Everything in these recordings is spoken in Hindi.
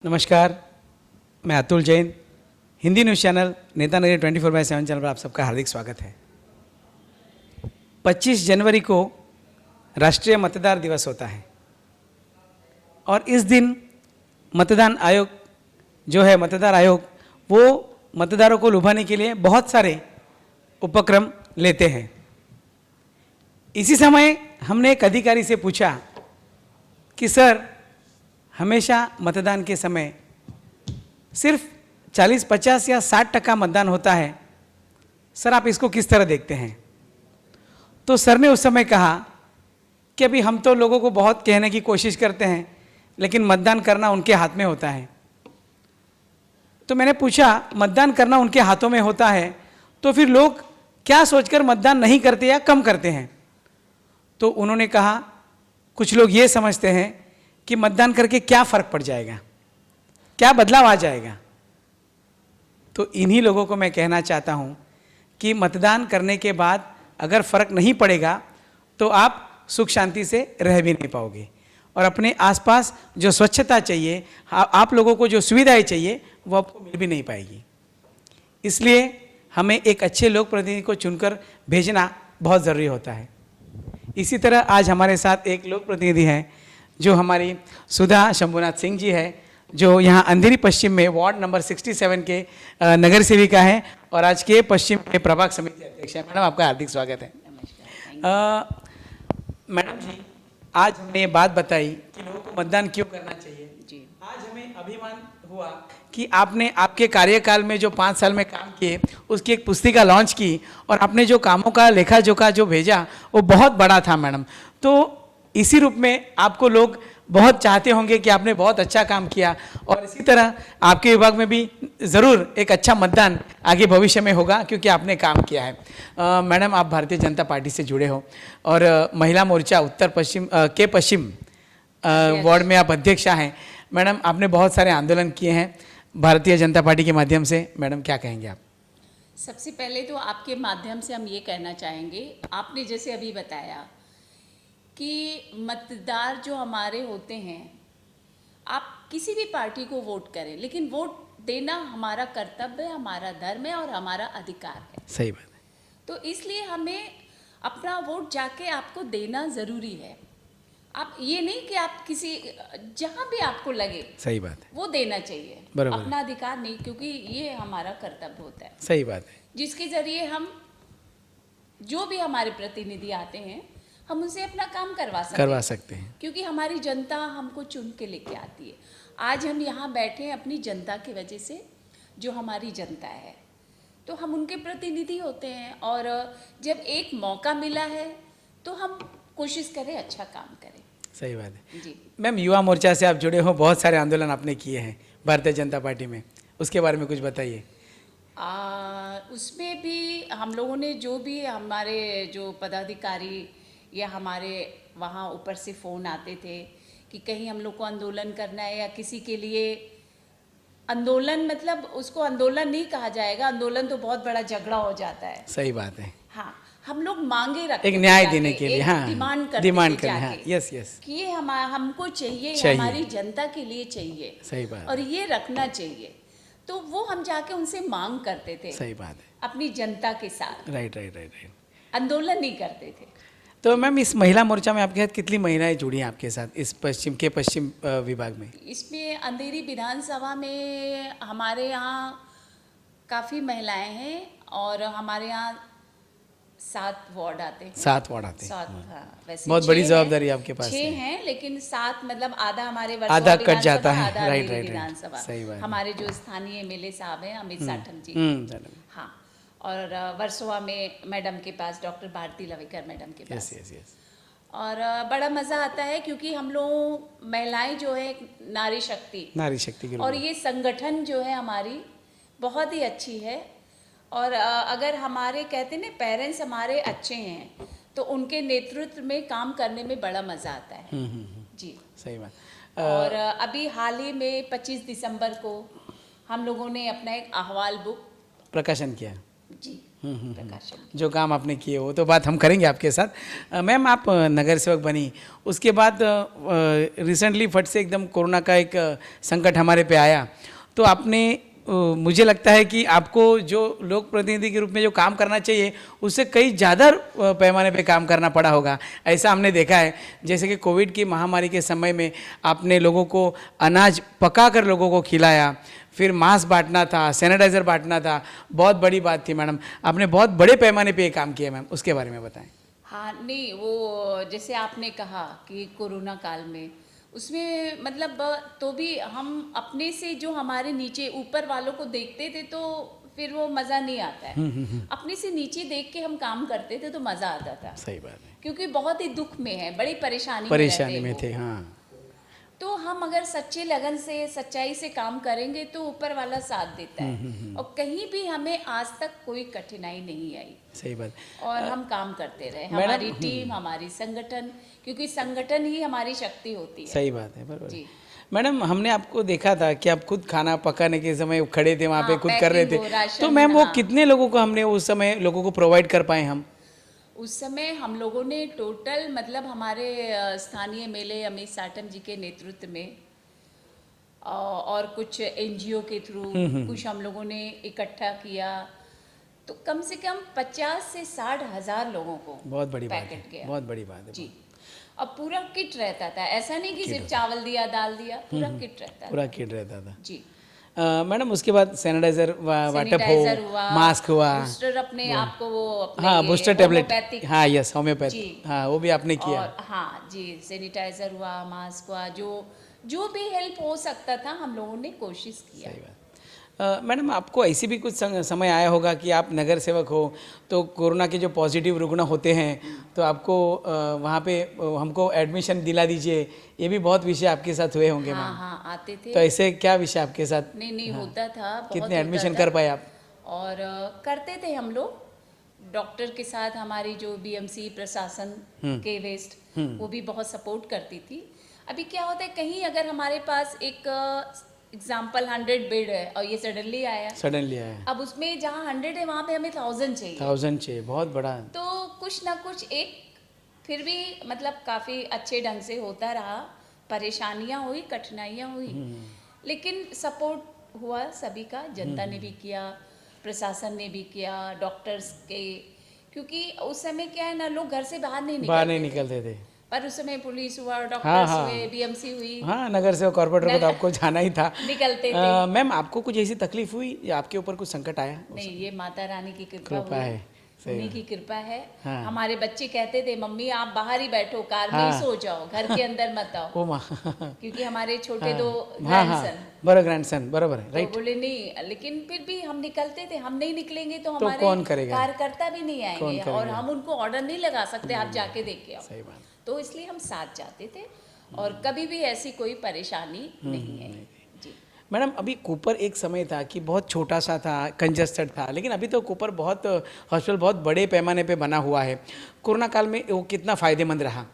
नमस्कार, मैं अतुल जैन। हिंदी न्यूज़ चैनल नेता नगरी 24/7 चैनल पर आप सबका हार्दिक स्वागत है। 25 जनवरी को राष्ट्रीय मतदार दिवस होता है और इस दिन मतदान आयोग जो है मतदार आयोग वो मतदारों को लुभाने के लिए बहुत सारे उपक्रम लेते हैं। इसी समय हमने एक अधिकारी से पूछा कि सर, हमेशा मतदान के समय सिर्फ 40, 50 या 60% मतदान होता है, सर आप इसको किस तरह देखते हैं? तो सर ने उस समय कहा कि अभी हम तो लोगों को बहुत कहने की कोशिश करते हैं, लेकिन मतदान करना उनके हाथ में होता है। तो मैंने पूछा, मतदान करना उनके हाथों में होता है तो फिर लोग क्या सोचकर मतदान नहीं करते या कम करते हैं? तो उन्होंने कहा, कुछ लोग ये समझते हैं कि मतदान करके क्या फ़र्क पड़ जाएगा, क्या बदलाव आ जाएगा। तो इन्हीं लोगों को मैं कहना चाहता हूँ कि मतदान करने के बाद अगर फ़र्क नहीं पड़ेगा तो आप सुख शांति से रह भी नहीं पाओगे और अपने आसपास जो स्वच्छता चाहिए, आप लोगों को जो सुविधाएं चाहिए, वो आपको मिल भी नहीं पाएगी। इसलिए हमें एक अच्छे लोक प्रतिनिधि को चुनकर भेजना बहुत ज़रूरी होता है। इसी तरह आज हमारे साथ एक लोक प्रतिनिधि हैं जो हमारी सुधा शंभुनाथ सिंह जी है, जो यहाँ अंधेरी पश्चिम में वार्ड नंबर 67 के नगर सेविका है और आज के पश्चिम के प्रभाग समिति अध्यक्ष है। मैडम, आपका हार्दिक स्वागत है। मैडम जी, आज हमने ये बात बताई कि लोगों को मतदान क्यों करना चाहिए जी। आज हमें अभिमान हुआ कि आपने आपके कार्यकाल में जो 5 साल में काम किए उसकी एक पुस्तिका लॉन्च की और आपने जो कामों का लेखा जोखा जो भेजा वो बहुत बड़ा था मैडम। तो इसी रूप में आपको लोग बहुत चाहते होंगे कि आपने बहुत अच्छा काम किया और इसी तरह आपके विभाग में भी ज़रूर एक अच्छा मतदान आगे भविष्य में होगा क्योंकि आपने काम किया है। मैडम, आप भारतीय जनता पार्टी से जुड़े हो और महिला मोर्चा उत्तर पश्चिम के पश्चिम वार्ड में आप अध्यक्षा हैं। मैडम, आपने बहुत सारे आंदोलन किए हैं भारतीय जनता पार्टी के माध्यम से। मैडम, क्या कहेंगे आप? सबसे पहले तो आपके माध्यम से हम ये कहना चाहेंगे, आपने जैसे अभी बताया कि मतदार जो हमारे होते हैं, आप किसी भी पार्टी को वोट करें, लेकिन वोट देना हमारा कर्तव्य है, हमारा धर्म है और हमारा अधिकार है। सही बात है। तो इसलिए हमें अपना वोट जाके आपको देना ज़रूरी है। आप ये नहीं कि आप किसी जहाँ भी आपको लगे, सही बात है, वो देना चाहिए, अपना अधिकार नहीं, क्योंकि ये हमारा कर्तव्य होता है। सही बात है, जिसके ज़रिए हम जो भी हमारे प्रतिनिधि आते हैं हम उनसे अपना काम करवा सकते हैं क्योंकि हमारी जनता हमको चुन के लेके आती है। आज हम यहाँ बैठे हैं अपनी जनता की वजह से, जो हमारी जनता है, तो हम उनके प्रतिनिधि होते हैं और जब एक मौका मिला है तो हम कोशिश करें अच्छा काम करें। सही बात है जी। मैम, युवा मोर्चा से आप जुड़े हो, बहुत सारे आंदोलन आपने किए हैं भारतीय जनता पार्टी में, उसके बारे में कुछ बताइए। उसमें भी हम लोगों ने जो भी हमारे जो पदाधिकारी या हमारे वहाँ ऊपर से फ़ोन आते थे कि कहीं हम लोग को आंदोलन करना है या किसी के लिए आंदोलन, मतलब उसको आंदोलन नहीं कहा जाएगा, आंदोलन तो बहुत बड़ा झगड़ा हो जाता है। सही बात है। हाँ, हम लोग मांगे रखते एक न्याय देने के लिए, हाँ, डिमांड करते हाँ, यस यस, कि ये हमको चाहिए, हमारी जनता के लिए चाहिए। सही बात, और ये रखना चाहिए, तो वो हम जाके उनसे मांग करते थे। सही बात है, अपनी जनता के साथ। राइट राइट राइट राइट, आंदोलन नहीं करते थे। तो मैम, इस महिला मोर्चा में आपके साथ कितनी महिलाएं जुड़ी हैं आपके साथ इस पश्चिम विभाग में? इसमें अंधेरी विधानसभा में हमारे यहाँ काफ़ी महिलाएं हैं और हमारे यहाँ 7 वार्ड आते हैं। 7 वार्ड आते हैं। 7, हाँ, वैसे बहुत बड़ी जवाबदारी आपके पास 6 हैं, लेकिन 7 मतलब आधा हमारे आधा कट जाता है। आधा राइट अंधेरी राइट, विधानसभा। सही बात। हमारे जो स्थानीय एमएलए साहब हैं अमित साठम जी, हाँ, और वर्सोवा में मैडम के पास, डॉक्टर भारती लवेकर मैडम के पास। Yes yes. और बड़ा मज़ा आता है क्योंकि हम लोग महिलाएं जो है नारी शक्ति के और ये संगठन जो है हमारी बहुत ही अच्छी है। और अगर हमारे कहते हैं ना पेरेंट्स हमारे अच्छे हैं तो उनके नेतृत्व में काम करने में बड़ा मज़ा आता है। जी, सही बात। और अभी हाल ही में 25 दिसंबर को हम लोगों ने अपना एक अहवाल बुक प्रकाशन किया। जी, प्रकाशन। जो काम आपने किए वो तो बात हम करेंगे आपके साथ। मैम, आप नगर सेवक बनी, उसके बाद रिसेंटली फट से एकदम कोरोना का एक संकट हमारे पे आया, तो आपने मुझे लगता है कि आपको जो लोक प्रतिनिधि के रूप में जो काम करना चाहिए उससे कई ज़्यादा पैमाने पे काम करना पड़ा होगा, ऐसा हमने देखा है। जैसे कि कोविड की महामारी के समय में आपने लोगों को अनाज पका कर लोगों को खिलाया, फिर मास्क बांटना था, सैनिटाइज़र बांटना था, बहुत बड़ी बात थी मैडम। आपने बहुत बड़े पैमाने पे ये काम किया मैम, उसके बारे में बताएं। हाँ, नहीं, वो जैसे आपने कहा कि कोरोना काल में उसमें मतलब तो भी हम अपने से जो हमारे नीचे ऊपर वालों को देखते थे तो फिर वो मज़ा नहीं आता है। अपने से नीचे देख के हम काम करते थे तो मज़ा आता था। सही बात है। क्योंकि बहुत ही दुख में है, बड़ी परेशानी में थे। हाँ, तो हम अगर सच्चे लगन से सच्चाई से काम करेंगे तो ऊपर वाला साथ देता है। और कहीं भी हमें आज तक कोई कठिनाई नहीं आई। सही बात। और हम काम करते रहे, हमारी टीम, हमारी संगठन, क्योंकि संगठन ही हमारी शक्ति होती है। सही बात है, बराबर। जी मैडम, हमने आपको देखा था कि आप खुद खाना पकाने के समय खड़े थे वहाँ पे, खुद कर रहे पैकिंग हो, थे, राशन, तो मैम वो हाँ। कितने लोगों को हमने उस समय लोगों को प्रोवाइड कर पाए हम? उस समय हम लोगों ने टोटल मतलब हमारे स्थानीय मेले अमित साटम जी के नेतृत्व में और कुछ एनजीओ के थ्रू कुछ हम लोगों ने इकट्ठा किया, तो कम से कम 50 से 60 हज़ार लोगों को बहुत बड़ी बात पैकेट है, गया। बहुत बड़ी बात है जी, और पूरा किट रहता था, ऐसा नहीं कि सिर्फ चावल दिया दाल दिया, पूरा किट रहता था। पूरा किट रहता था जी। मैडम, उसके बाद सैनिटाइजर वाटप सैनिटाइजर हो, हुआ, मास्क हुआ, बूस्टर अपने आपको वो अपने हाँ, ये बूस्टर टेबलेट, होम्योपैथिक, हाँ, यस, होम्योपैथ, जी। हाँ, वो भी आपने किया। और हाँ जी, सैनिटाइजर हुआ, मास्क हुआ, जो भी हेल्प हो सकता था हम लोगों ने कोशिश किया। सही बात। मैडम, आपको ऐसी भी कुछ समय आया होगा कि आप नगर सेवक हो तो कोरोना के जो पॉजिटिव रुग्ण होते हैं तो आपको वहाँ पे हमको एडमिशन दिला दीजिए, ये भी बहुत विषय आपके साथ हुए होंगे हाँ मैम। हाँ, आते थे। तो ऐसे क्या विषय आपके साथ? नहीं हाँ, होता था, बहुत कितने होता एडमिशन था। कर पाए आप? और करते थे हम लोग डॉक्टर के साथ, हमारी जो बीएमसी प्रशासन के वेस्ट वो भी बहुत सपोर्ट करती थी। अभी क्या होता है, कहीं अगर हमारे पास एक एग्जाम्पल 100 बेड है और ये सडनली आया, अब उसमें जहाँ 100 है वहाँ पे हमें 1000 चाहिए, 1000 चाहिए, बहुत बड़ा। तो कुछ ना कुछ एक फिर भी मतलब काफ़ी अच्छे ढंग से होता रहा। परेशानियाँ हुई, कठिनाइयाँ हुई, लेकिन सपोर्ट हुआ सभी का, जनता ने भी किया, प्रशासन ने भी किया, डॉक्टर्स के, क्योंकि उस समय क्या है ना, लोग घर से बाहर नहीं निकलते थे। पर उस समय पुलिस हुआ, डॉक्टर्स हाँ, हुए, बीएमसी हुई, हाँ, नगर सेवक कॉर्पोरेटर को तो आपको जाना ही था। निकलते थे। मैम, आपको कुछ ऐसी तकलीफ हुई या आपके ऊपर कुछ संकट आया? नहीं, ये माता रानी की कृपा कृपा है, हुई, उन्हीं की कृपा है। हाँ। हमारे बच्चे कहते थे, मम्मी आप बाहर ही बैठो, कार में ही सो जाओ, घर के अंदर मत आओ। ओ माँ, क्योंकि हमारे छोटे दो हाँ, ग्रैंडसन, बड़ा ग्रैंडसन, बराबर है, तो राइट। बोले नहीं, लेकिन फिर भी हम निकलते थे। हम नहीं निकलेंगे तो तो हमारे कौन करेगा? कार्यकर्ता भी नहीं आएंगे, कौन और करेगा? हम उनको ऑर्डर नहीं लगा सकते आप जाके देख के आओ। सही बात। तो इसलिए हम साथ जाते थे और कभी भी ऐसी कोई परेशानी नहीं है। जी मैडम, अभी कूपर एक समय था कि बहुत छोटा सा था, कंजस्टेड था, लेकिन अभी तो कूपर बहुत हॉस्पिटल बहुत बड़े पैमाने पे बना हुआ है। कोरोना काल में वो कितना फ़ायदेमंद रहा?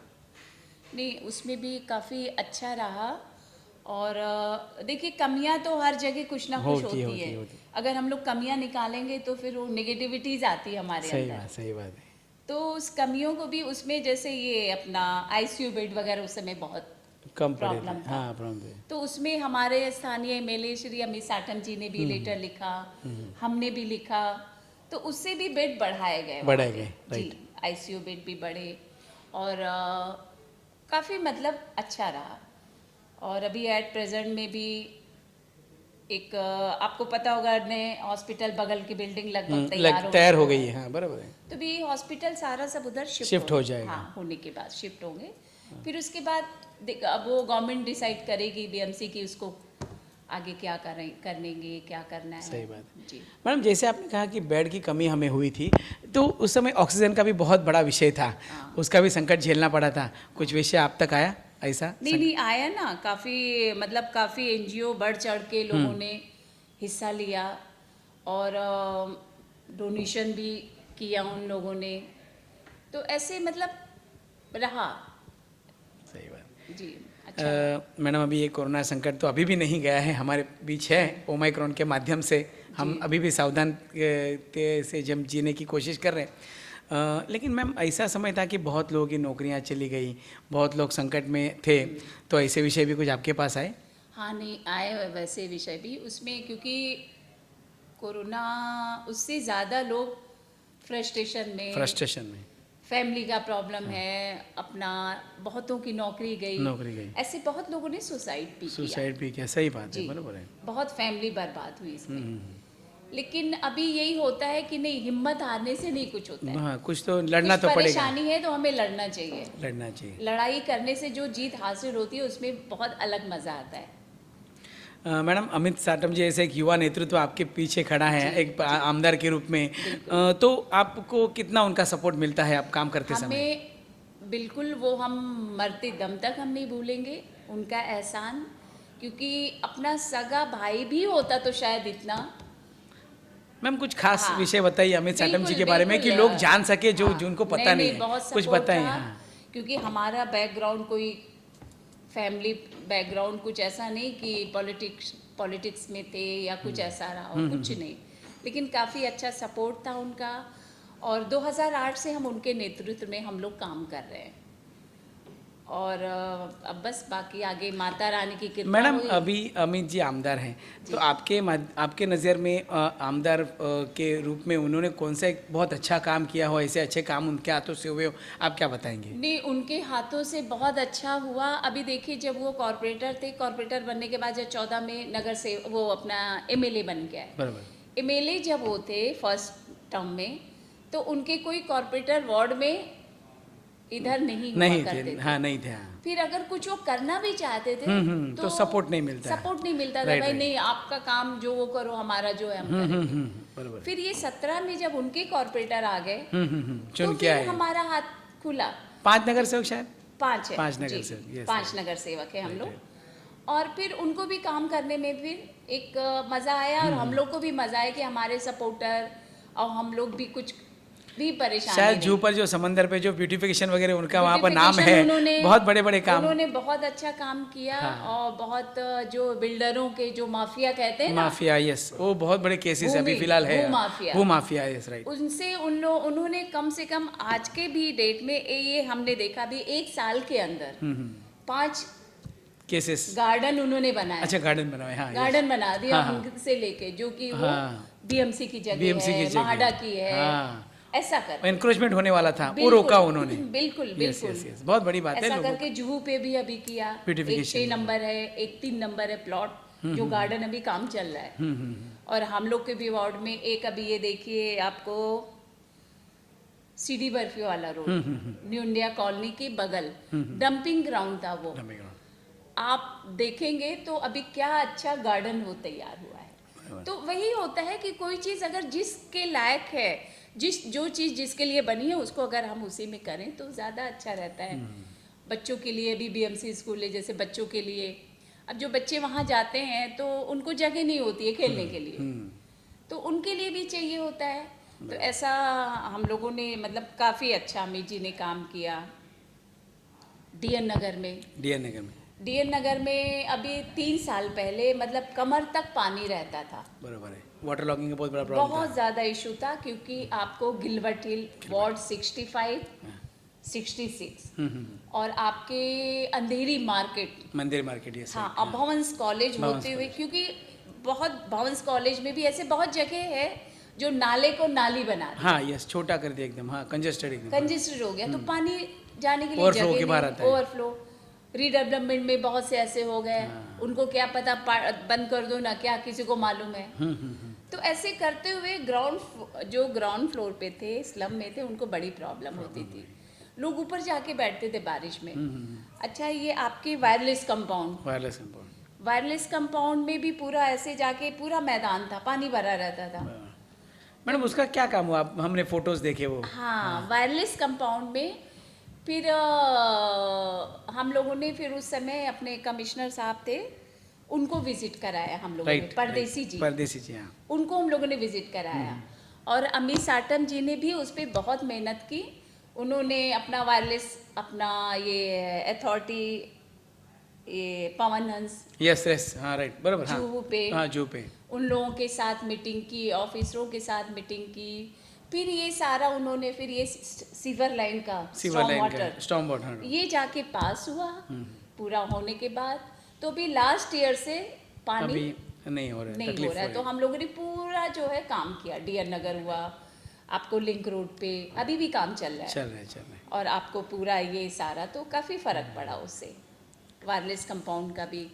नहीं, उसमें भी काफ़ी अच्छा रहा। और देखिए, कमियां तो हर जगह कुछ ना कुछ होती है। अगर हम लोग कमियां निकालेंगे तो फिर वो नेगेटिविटीज आती है हमारे अंदर। सही बात है। तो उस कमियों को भी, उसमें जैसे ये अपना आईसीयू बेड वगैरह उस समय बहुत कम प्रॉब्लम था। हाँ, प्रॉब्लम। तो उसमें हमारे स्थानीय एमएलए श्री अमित साटम जी ने भी लेटर लिखा, हमने भी लिखा, तो उससे भी बेड बढ़ाए गए जी, आईसीयू बेड भी बढ़े और काफ़ी मतलब अच्छा रहा। और अभी एट प्रेजेंट में भी एक आपको पता होगा, नए हॉस्पिटल बगल की बिल्डिंग लगभग तैयार हो गई है। हाँ, बराबर है। तो भी हॉस्पिटल सारा सब उधर शिफ्ट हो जाएगा। हाँ, होने के बाद शिफ्ट होंगे। फिर उसके बाद अब वो गवर्नमेंट डिसाइड करेगी बीएमसी की, उसको आगे क्या करेंगे, क्या करना है। सही बात जी मैडम, जैसे आपने कहा कि बेड की कमी हमें हुई थी, तो उस समय ऑक्सीजन का भी बहुत बड़ा विषय था। उसका भी संकट झेलना पड़ा था। कुछ विषय आप तक आया ऐसा? नहीं आया ना, काफ़ी एनजीओ बढ़ चढ़ के लोगों ने हिस्सा लिया और डोनेशन भी किया उन लोगों ने, तो ऐसे मतलब रहा। सही बात। जी मैडम अभी ये कोरोना संकट तो अभी भी नहीं गया है, हमारे बीच है। ओमाइक्रॉन के माध्यम से हम अभी भी सावधान से जम जीने की कोशिश कर रहे हैं। लेकिन मैम ऐसा समय था कि बहुत लोगों की नौकरियां चली गई, बहुत लोग संकट में थे, तो ऐसे विषय भी कुछ आपके पास आए? हाँ, नहीं आए वैसे विषय भी उसमें, क्योंकि कोरोना उससे ज़्यादा लोग फ्रस्ट्रेशन में फैमिली का प्रॉब्लम है, अपना बहुतों की नौकरी गई, ऐसे बहुत लोगों ने सुसाइड भी किया। सही बात है, बराबर है। बहुत फैमिली बर्बाद हुई इसमें। लेकिन अभी यही होता है कि नहीं, हिम्मत हारने से नहीं कुछ होता है। हाँ, कुछ तो लड़ना तो पड़ेगा। परेशानी है तो हमें लड़ना चाहिए। लड़ाई करने से जो जीत हासिल होती है उसमें बहुत अलग मजा आता है। मैडम, अमित साटम जी ऐसे एक युवा नेतृत्व आपके पीछे खड़ा है एक आमदार के रूप में, तो आपको कितना उनका सपोर्ट मिलता है आप काम करते समय? हमें बिल्कुल, वो हम मरते दम तक हम नहीं भूलेंगे उनका एहसान, क्योंकि अपना सगा भाई भी होता तो शायद इतना। मैम कुछ खास विषय बताइए अमित साटम जी के बारे में कि लोग जान सके जो जिनको पता नहीं है, कुछ बताएं। क्योंकि हमारा बैकग्राउंड कोई फैमिली बैकग्राउंड कुछ ऐसा नहीं कि पॉलिटिक्स में थे या कुछ ऐसा रहा हो, कुछ नहीं, लेकिन काफ़ी अच्छा सपोर्ट था उनका। और 2008 से हम उनके नेतृत्व में हम लोग काम कर रहे हैं, और अब बस बाकी आगे माता रानी की कृपा। मैडम अभी अमित जी आमदार हैं, तो आपके नज़र में आमदार के रूप में उन्होंने कौन सा एक बहुत अच्छा काम किया हो, ऐसे अच्छे काम उनके हाथों से हुए हो, आप क्या बताएंगे? नहीं, उनके हाथों से बहुत अच्छा हुआ। अभी देखिए, जब वो कॉरपोरेटर थे, कॉरपोरेटर बनने के बाद जब 14 में नगर से वो अपना एमएलए बन गया है। बराबर। एमएलए जब वो थे फर्स्ट टर्म में, तो उनके कोई कॉरपोरेटर वार्ड में इधर नहीं करते थे। हाँ, नहीं थे। फिर अगर कुछ वो करना भी चाहते थे तो सपोर्ट नहीं मिलता था। भाई नहीं, आपका काम जो वो करो, हमारा जो है हम बराबर। फिर ये 17 में जब उनके कॉरपोरेटर आ गए, तो फिर हमारा हाथ खुला। 5 नगर सेवक शायद 5 है, 5 नगर सेवक, 5 नगर सेवक है हम लोग। और फिर उनको भी काम करने में फिर एक मजा आया, और हम लोग को भी मजा आया कि हमारे सपोर्टर और हम लोग भी कुछ भी परेशानी शायद जू पर जो समंदर पे जो ब्यूटिफिकेशन वगैरह उनका वहाँ पर नाम है, बहुत बड़े काम उन्होंने बहुत अच्छा काम किया। और बहुत जो बिल्डरों के जो माफिया कहते हैं माफिया, यस, वो बहुत बड़े केसेस अभी फिलहाल है, वो माफिया, यस, राइट। उनसे उन्होंने कम से कम आज के भी डेट में ये हमने देखा भी 1 साल के अंदर 5 केसेस गार्डन उन्होंने बनाया। अच्छा, गार्डन बनाया। हाँ, गार्डन बना दिया उनसे लेके, जो कि वो बीएमसी की जगह है, महाडा की है, ऐसा कर एनक्रोचमेंट होने वाला था, वो रोका उन्होंने। बिल्कुल। बहुत बड़ी बात है। ऐसा करके जुहू पे भी अभी किया, एक 6 नंबर है, एक 3 नंबर है प्लॉट, जो गार्डन अभी काम चल रहा है। और हम लोग के भी वार्ड में एक अभी ये देखिए आपको सीडी बर्फी वाला रोड, न्यू इंडिया कॉलोनी की बगल डंपिंग ग्राउंड था वो, आप देखेंगे तो अभी क्या अच्छा गार्डन वो तैयार हुआ है। तो वही होता है कि कोई चीज़ अगर जिसके लायक है, जो चीज़ जिसके लिए बनी है, उसको अगर हम उसी में करें तो ज़्यादा अच्छा रहता है। बच्चों के लिए भी बीएमसी स्कूल है, जैसे बच्चों के लिए, अब जो बच्चे वहाँ जाते हैं तो उनको जगह नहीं होती है खेलने के लिए, तो उनके लिए भी चाहिए होता है। तो ऐसा हम लोगों ने मतलब काफ़ी अच्छा अमित जी ने काम किया। डीएन नगर में अभी 3 साल पहले मतलब कमर तक पानी रहता था। बराबर है, वाटर लॉगिंग का बहुत बड़ा प्रॉब्लम था, बहुत ज़्यादा इशू था, क्योंकि आपको गिलबर्ट हिल वार्ड 65, 66 और आपके अंधेरी मंदिर मार्केट, ये हाँ, अब भवंस कॉलेज होते हुए, क्योंकि बहुत भवंस कॉलेज में भी ऐसे बहुत जगह है जो नाले को नाली बना दी। हाँ, यस, छोटा कर दिया एकदम, हाँ, कंजेस्टेड हो गया, तो पानी जाने के लिए जगह नहीं, ओवरफ्लो। रीडेवलपमेंट में बहुत से ऐसे हो गए, उनको क्या पता बंद कर दो ना, क्या किसी को मालूम है। तो ऐसे करते हुए ग्राउंड फ्लोर पे थे, स्लम में थे, उनको बड़ी प्रॉब्लम होती थी। लोग ऊपर जाके बैठते थे बारिश में। अच्छा, ये आपके वायरलेस कंपाउंड में भी पूरा ऐसे जाके पूरा मैदान था, पानी भरा रहता था। मैडम उसका क्या काम हुआ? हमने फोटोज देखे वो। हाँ, वायरलेस कंपाउंड में फिर हम लोगों ने फिर उस समय अपने कमिश्नर साहब थे, उनको विजिट कराया हम लोगों ने, परदेसी जी, हाँ, उनको हम लोगों ने विजिट कराया। और अमित साटम जी ने भी उस पर बहुत मेहनत की। उन्होंने अपना वायरलेस, अपना ये अथॉरिटी ये पवन हंस, यस यस, हाँ राइट, बराबर, हाँ जुहू पे, हाँ जू पे, उन लोगों के साथ मीटिंग की, ऑफिसरों के साथ मीटिंग की। फिर ये सारा उन्होंने फिर ये सीवर लाइन का स्टॉर्म वाटर, ये जाके पास हुआ पूरा होने के बाद। तो भी लास्ट ईयर से पानी अभी नहीं हो रहा है, नहीं तकलीफ हो रहा है। तो हम लोगों ने पूरा जो है काम किया, डीआर नगर हुआ, आपको लिंक रोड पे अभी भी काम चल रहा है, और आपको पूरा ये सारा, तो काफ़ी फ़र्क पड़ा उससे, वायरलेस कंपाउंड का भी।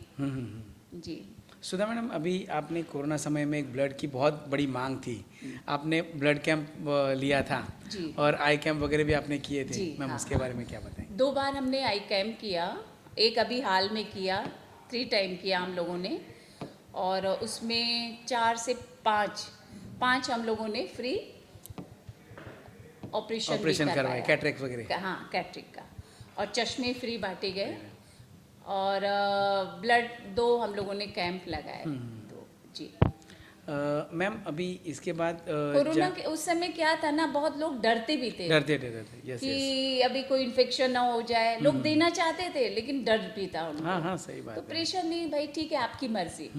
जी सुधा मैडम, अभी आपने कोरोना समय में एक ब्लड की बहुत बड़ी मांग थी, आपने ब्लड कैंप लिया था जी, और आई कैंप वगैरह भी आपने किए थे, जी, मैम हाँ, उसके बारे में क्या बताएं? 2 बार हमने आई कैम्प किया, एक अभी हाल में किया, 3 टाइम किया हम लोगों ने, और उसमें 4 से 5 हम लोगों ने फ्री ऑपरेशन करवाए, कैटरेक्ट वगैरह, हाँ कैटरिक का, और चश्मे फ्री बांटे गए, और ब्लड 2 हम लोगों ने कैंप लगाए। तो जी मैम अभी इसके बाद कोरोना के उस समय क्या था ना, बहुत लोग डरते भी थे, डरते, यस कि अभी कोई इन्फेक्शन ना हो जाए, लोग देना चाहते थे लेकिन डर भी था उनको। हाँ हाँ सही बात तो है, प्रेशर नहीं भाई, ठीक है आपकी मर्जी,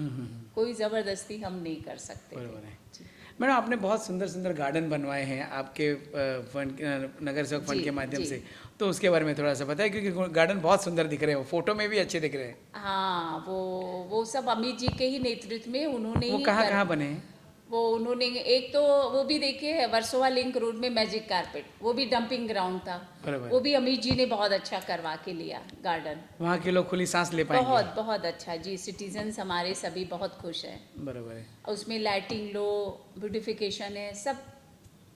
कोई जबरदस्ती हम नहीं कर सकते थे। बराबर है। मैडम आपने बहुत सुंदर सुंदर गार्डन बनवाए हैं आपके फंड, नगर सेवक फंड जी, के माध्यम जी। से, तो उसके बारे में थोड़ा सा बताएं, क्योंकि गार्डन बहुत सुंदर दिख रहे हैं, फोटो में भी अच्छे दिख रहे हैं। हाँ वो सब अमित जी के ही नेतृत्व में उन्होंने वो ही कहाँ कहाँ बने हैं? वो उन्होंने एक तो वो भी देखिए वर्सोवा लिंक रोड में मैजिक कारपेट, वो भी डंपिंग ग्राउंड था, बराबर, वो भी अमित जी ने बहुत अच्छा करवा के लिया गार्डन, वहाँ के लोग खुली सांस ले पाएंगे। बहुत बहुत अच्छा जी, सिटीजन्स हमारे सभी बहुत खुश हैं। बराबर है, उसमें लाइटिंग लो, ब्यूटिफिकेशन है, सब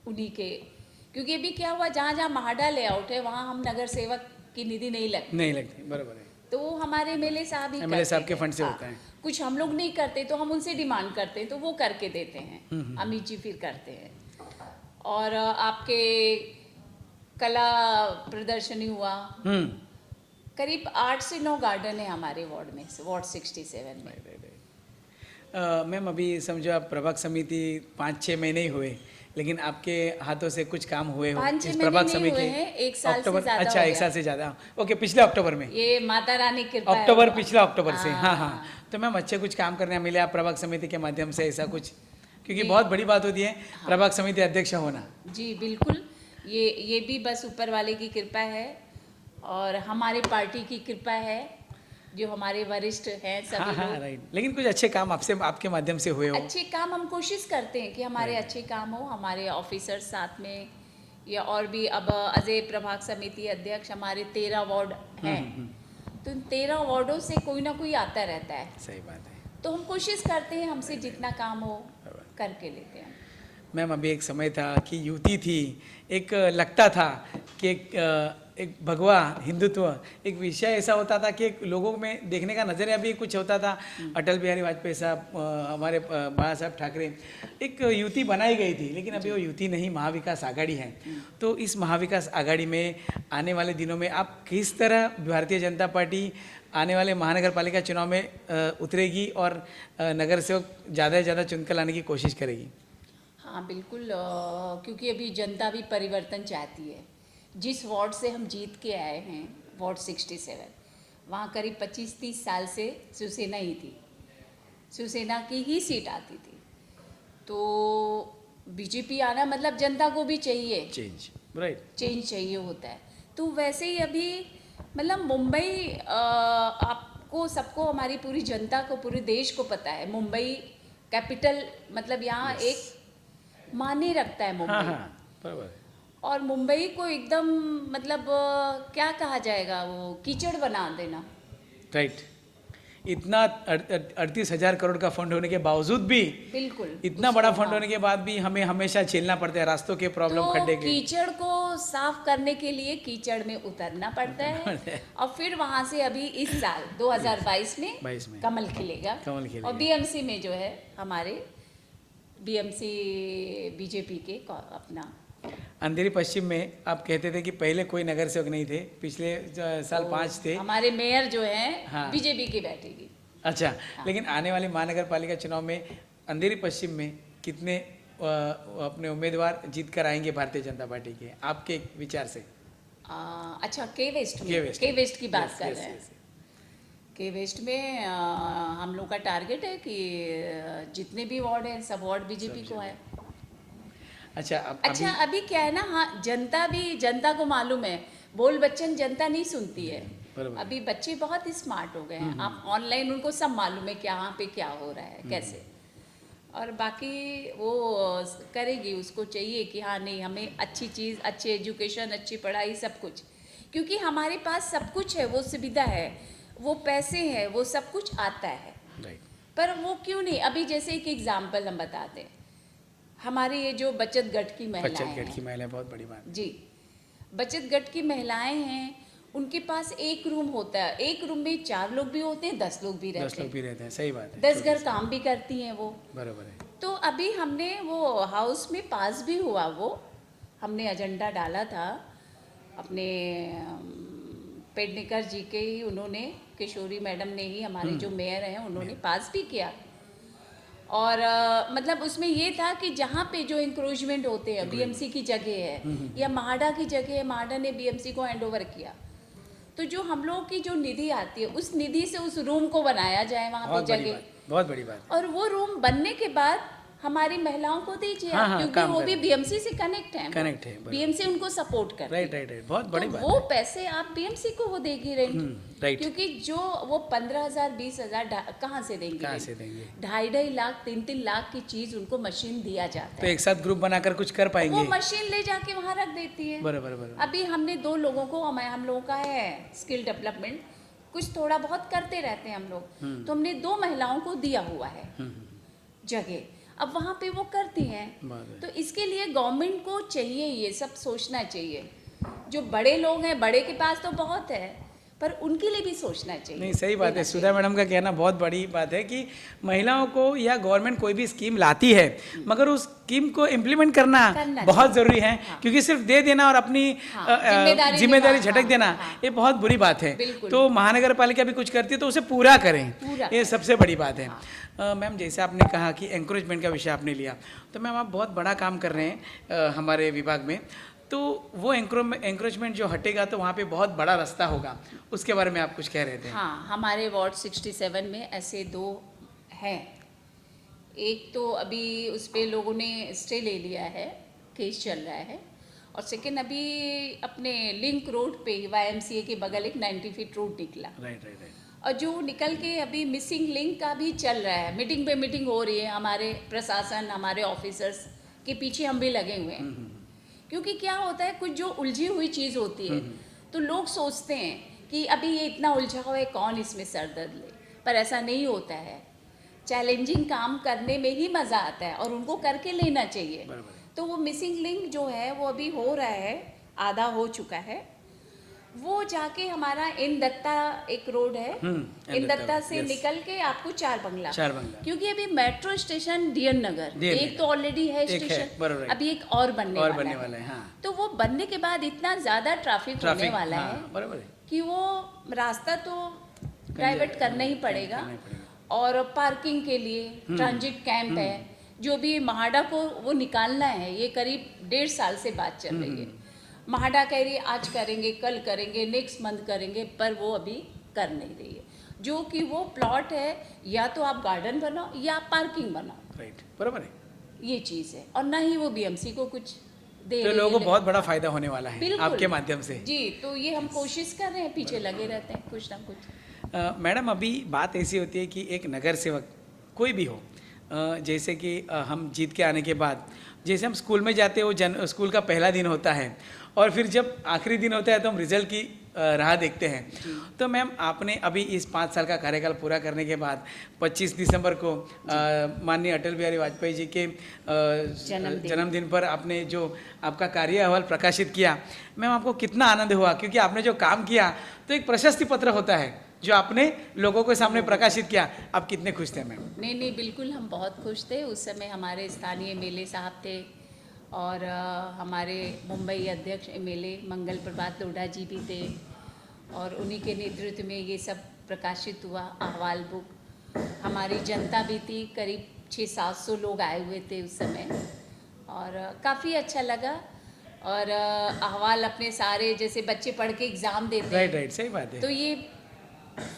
उन्हीं के, क्योंकि अभी क्या हुआ, जहाँ जहाँ महाडा लेआउट है वहाँ हम नगर सेवक की निधि नहीं लगती, बराबर है, तो वो हमारे एमएलए साहब ही एमएलए साहब करते के हैं। फंड से हाँ, होता है। कुछ हम लोग नहीं करते तो हम उनसे डिमांड करते हैं, तो वो करके देते हैं, अमित जी फिर करते हैं। और आपके कला प्रदर्शनी हुआ, करीब 8 से 9 गार्डन है हमारे वार्ड में, वार्ड 67 में। मैम अभी समझो आप प्रभाग समिति 5-6 महीने ही हुए, लेकिन आपके हाथों से कुछ काम हुए हो 5-6 इस महीने प्रभाग नहीं समिति हुए के? हैं, 1 साल से अक्टूबर, ज़्यादा अच्छा हो 1 गया। साल से ज़्यादा, ओके, पिछले अक्टूबर में, ये माता रानी कृपा है। अक्टूबर, पिछला अक्टूबर से, हाँ हाँ। तो मैम अच्छे कुछ काम करने मिले आप प्रभाग समिति के माध्यम से, ऐसा कुछ, क्योंकि बहुत बड़ी बात होती है प्रभाग समिति अध्यक्ष होना। जी बिल्कुल, ये भी बस ऊपर वाले की कृपा है, और हमारे पार्टी की कृपा है, जो हमारे वरिष्ठ हैं सभी हाँ हाँ लोग। राइट, लेकिन कुछ अच्छे काम आपसे, आपके माध्यम से हुए हो? अच्छे काम हम कोशिश करते हैं कि हमारे अच्छे काम हो, हमारे ऑफिसर साथ में, या और भी अब अजय प्रभाग समिति अध्यक्ष, हमारे 13 वार्ड हैं, तो इन 13 वार्डों से कोई ना कोई आता रहता है, सही बात है। तो हम कोशिश करते हैं हमसे जितना काम हो करके लेते हैं। मैम अभी एक समय था कि युति थी, एक लगता था कि एक भगवा हिंदुत्व, एक विषय ऐसा होता था कि एक लोगों में देखने का नज़रिया भी कुछ होता था। अटल बिहारी वाजपेयी साहब, हमारे बाला साहब ठाकरे, एक युति बनाई गई थी, लेकिन अभी वो युति नहीं, महाविकास आघाड़ी है। तो इस महाविकास आघाड़ी में आने वाले दिनों में आप किस तरह भारतीय जनता पार्टी आने वाले महानगर पालिका चुनाव में उतरेगी और नगर सेवक ज़्यादा से ज़्यादा चुनकर लाने की कोशिश करेगी? हाँ बिल्कुल, क्योंकि अभी जनता भी परिवर्तन चाहती है। जिस वार्ड से हम जीत के आए हैं, वार्ड 67, वहाँ करीब 25-30 साल से शिवसेना ही थी, शिवसेना की ही सीट आती थी। तो बीजेपी आना मतलब जनता को भी चाहिए चेंज, राइट, चेंज चाहिए होता है। तो वैसे ही अभी मतलब मुंबई, आपको सबको, हमारी पूरी जनता को, पूरे देश को पता है, मुंबई कैपिटल, मतलब यहाँ एक मायने रखता है मुंबई। हाँ हाँ बराबर है। और मुंबई को एकदम मतलब क्या कहा जाएगा, वो कीचड़ बना देना। राइट, इतना 38,000 करोड़ का फंड होने के बावजूद भी, बिल्कुल इतना बड़ा फंड होने के बाद भी हमें हमेशा झेलना पड़ता है रास्तों के प्रॉब्लम, तो खड्डे के। कीचड़ को साफ करने के लिए कीचड़ में उतरना पड़ता है, और फिर वहां से अभी इस साल 2022 में कमल खिलेगा। और बीएमसी में जो है हमारे बीएमसी बीजेपी के अपना अंधेरी पश्चिम में आप कहते थे कि पहले कोई नगर सेवक नहीं थे, पिछले साल 5 थे। हमारे मेयर जो हैं हाँ। बीजेपी की बैठेगी। अच्छा, लेकिन आने वाले महानगर पालिका चुनाव में अंधेरी पश्चिम में कितने अपने उम्मीदवार जीत कर आएंगे भारतीय जनता पार्टी के, आपके विचार से? अच्छा, के वेस्ट के वेस्ट की बात कर रहे हैं। के वेस्ट में हम लोग का टारगेट है कि जितने भी वार्ड हैं सब वार्ड बीजेपी को है। अच्छा अच्छा अभी क्या है ना, हाँ जनता को मालूम है, बोल बच्चन जनता नहीं सुनती है। बराबर। अभी बच्चे बहुत स्मार्ट हो गए हैं, आप ऑनलाइन उनको सब मालूम है कहाँ पे क्या हो रहा है कैसे, और बाकी वो करेगी, उसको चाहिए कि हाँ नहीं हमें अच्छी चीज़, अच्छी एजुकेशन, अच्छी पढ़ाई, सब कुछ, क्योंकि हमारे पास सब कुछ है, वो सुविधा है, वो पैसे हैं, वो सब कुछ आता है। राइट। पर वो क्यों नहीं, अभी जैसे एक एग्जाम्पल हम बताते हैं, हमारे ये जो बचत गट की महिलाएं बचत गट की हैं, महिलाएं बहुत बड़ी बात। जी बचत गट की महिलाएं हैं, उनके पास एक रूम होता है, एक रूम में 4 लोग भी होते हैं, 10 लोग भी 10 रहते लोग भी हैं, रहते हैं, सही बात है। 10 घर काम भी करती हैं वो। बराबर है। तो अभी हमने वो हाउस में पास भी हुआ, वो हमने एजेंडा डाला था अपने पेडनेकर जी के ही, उन्होंने, किशोरी मैडम ने ही, हमारे जो मेयर हैं उन्होंने पास भी किया। और मतलब उसमें ये था कि जहाँ पे जो इंक्रोचमेंट होते हैं, बीएमसी की जगह है या माहाडा की जगह है, माहाडा ने बीएमसी को हैंड ओवर किया, तो जो हम लोग की जो निधि आती है उस निधि से उस रूम को बनाया जाए वहाँ पे जगह, बहुत बड़ी बात। और वो रूम बनने के बाद हमारी महिलाओं को दीजिए, हाँ, हाँ, क्योंकि वो भी बीएमसी से कनेक्ट है, बीएमसी उनको सपोर्ट कर, राइट, बहुत बड़ी बात। वो पैसे आप बीएमसी को वो देगी रेंट, राइट। क्योंकि जो वो 15,000 20,000 कहाँ से देंगे, 2.5 लाख 3 लाख की चीज उनको मशीन दिया जाता है, तो एक साथ ग्रुप बनाकर कुछ कर पाएंगे, वो मशीन ले जाके वहाँ रख देती है। बराबर। अभी हमने 2 लोगों को, हम लोगों का है स्किल डेवलपमेंट, कुछ थोड़ा बहुत करते रहते हैं हम लोग, तो हमने 2 महिलाओं को दिया हुआ है जगह, अब वहाँ पे वो करती हैं। तो इसके लिए गवर्नमेंट को चाहिए ये सब सोचना चाहिए, जो बड़े लोग हैं, बड़े के पास तो बहुत है, पर उनके लिए भी सोचना चाहिए। नहीं, सही बात है, सुधा मैडम का कहना बहुत बड़ी बात है कि महिलाओं को या गवर्नमेंट कोई भी स्कीम लाती है, मगर उस स्कीम को इम्प्लीमेंट करना बहुत ज़रूरी है, हाँ। सिर्फ दे देना और अपनी जिम्मेदारी झटक देना, ये बहुत बुरी बात है। तो महानगर पालिका भी कुछ करती है तो उसे पूरा करें, ये सबसे बड़ी बात है। मैम, जैसे आपने कहा कि एंकरेजमेंट का विषय आपने लिया, तो मैम आप बहुत बड़ा काम कर रहे हैं हमारे विभाग में, तो वो एंकरेजमेंट जो हटेगा तो वहाँ पे बहुत बड़ा रास्ता होगा, उसके बारे में आप कुछ कह रहे थे। हाँ, हमारे वार्ड 67 में ऐसे 2 हैं, एक तो अभी उस पर लोगों ने स्टे ले लिया है, केस चल रहा है, और सेकेंड अभी अपने लिंक रोड पे YMCA के बगल एक 90 फीट रोड निकला, राइट, और जो निकल के अभी मिसिंग लिंक का भी चल रहा है, मीटिंग पे मीटिंग हो रही है, हमारे प्रशासन, हमारे ऑफिसर्स के पीछे हम भी लगे हुए हैं, क्योंकि क्या होता है, कुछ जो उलझी हुई चीज़ होती है तो लोग सोचते हैं कि अभी ये इतना उलझा हुआ है, कौन इसमें सरदर्द ले, पर ऐसा नहीं होता है। चैलेंजिंग काम करने में ही मज़ा आता है और उनको करके लेना चाहिए। तो वो मिसिंग लिंक जो है वो अभी हो रहा है, आधा हो चुका है, वो जाके हमारा इन दत्ता एक रोड है, इन दत्ता से निकल के आपको 4 बंगला, क्योंकि अभी मेट्रो स्टेशन DN नगर एक तो ऑलरेडी है स्टेशन, अभी एक और बनने वाला है, हाँ। तो वो बनने के बाद इतना ज्यादा ट्रैफिक होने वाला है कि वो रास्ता तो डाइवर्ट करना ही पड़ेगा, और पार्किंग के लिए ट्रांजिट कैंप है, जो भी माहाडा को वो निकालना है, ये करीब 1.5 साल से बात चल रही है। माहाडा कह रही है आज करेंगे, कल करेंगे, नेक्स्ट मंथ करेंगे, पर वो अभी कर नहीं रही है, जो कि वो प्लॉट है, या तो आप गार्डन बनाओ या आप पार्किंग बनाओ, राइट, बराबर है, ये चीज़ है, और ना ही वो BMC को कुछ दे, तो लोगों को बहुत बड़ा फायदा होने वाला है आपके माध्यम से। जी, तो ये हम कोशिश कर रहे हैं, पीछे लगे रहते हैं कुछ ना कुछ। मैडम, अभी बात ऐसी होती है कि एक नगर सेवक कोई भी हो, जैसे कि हम जीत के आने के बाद, जैसे हम स्कूल में जाते हैं, वो स्कूल का पहला दिन होता है, और फिर जब आखिरी दिन होता है तो हम रिजल्ट की राह देखते हैं। तो मैम, आपने अभी इस 5 साल का कार्यकाल पूरा करने के बाद 25 दिसंबर को माननीय अटल बिहारी वाजपेयी जी के जन्मदिन पर आपने जो आपका कार्य अहवाल प्रकाशित किया, मैम आपको कितना आनंद हुआ? क्योंकि आपने जो काम किया तो एक प्रशस्ति पत्र होता है जो आपने लोगों के सामने प्रकाशित किया, आप कितने खुश थे मैम? नहीं, बिल्कुल हम बहुत खुश थे। उस समय हमारे स्थानीय MLA साहब थे, और हमारे मुंबई अध्यक्ष MLA मंगल प्रभात लोढ़ा जी भी थे, और उन्हीं के नेतृत्व में ये सब प्रकाशित हुआ अहवाल बुक। हमारी जनता भी थी, करीब 600-700 लोग आए हुए थे उस समय, और काफ़ी अच्छा लगा। और अहवाल अपने सारे, जैसे बच्चे पढ़ के एग्ज़ाम देते हैं, राइट, सही बात है, तो ये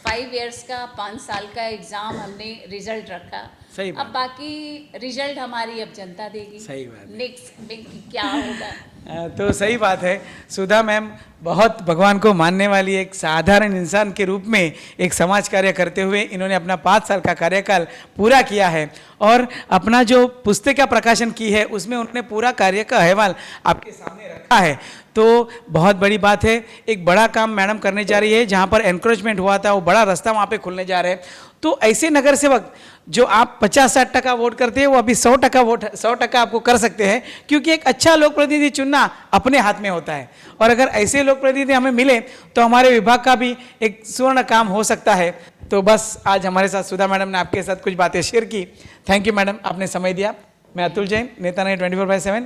5 इयर्स का 5 साल का एग्जाम हमने रिजल्ट रखा। सही बात। अब बाकी रिजल्ट हमारी अब जनता देगी। सही बात है। नेक्स्ट में क्या होगा। तो सही बात है। सुधा मैम बहुत भगवान को मानने वाली एक साधारण इंसान के रूप में एक समाज कार्य करते हुए इन्होंने अपना 5 साल का कार्यकाल पूरा किया है और अपना जो पुस्तिका प्रकाशन की है उसमें उन्होंने पूरा कार्य का अहवाल आपके सामने रखा है। तो बहुत बड़ी बात है। एक बड़ा काम मैडम करने जा रही है। जहाँ पर एनक्रोचमेंट हुआ था वो बड़ा रास्ता वहाँ पे खुलने जा रहे हैं। तो ऐसे नगर सेवक जो आप 50-60% वोट करते हैं वो अभी 100% आपको कर सकते हैं, क्योंकि एक अच्छा लोक प्रतिनिधि चुनना अपने हाथ में होता है। और अगर ऐसे लोक प्रतिनिधि हमें मिले तो हमारे विभाग का भी एक स्वर्ण काम हो सकता है। तो बस आज हमारे साथ सुधा मैडम ने आपके साथ कुछ बातें शेयर की। थैंक यू मैडम, आपने समय दिया। मैं अतुल जैन, नेता नहीं 24/7,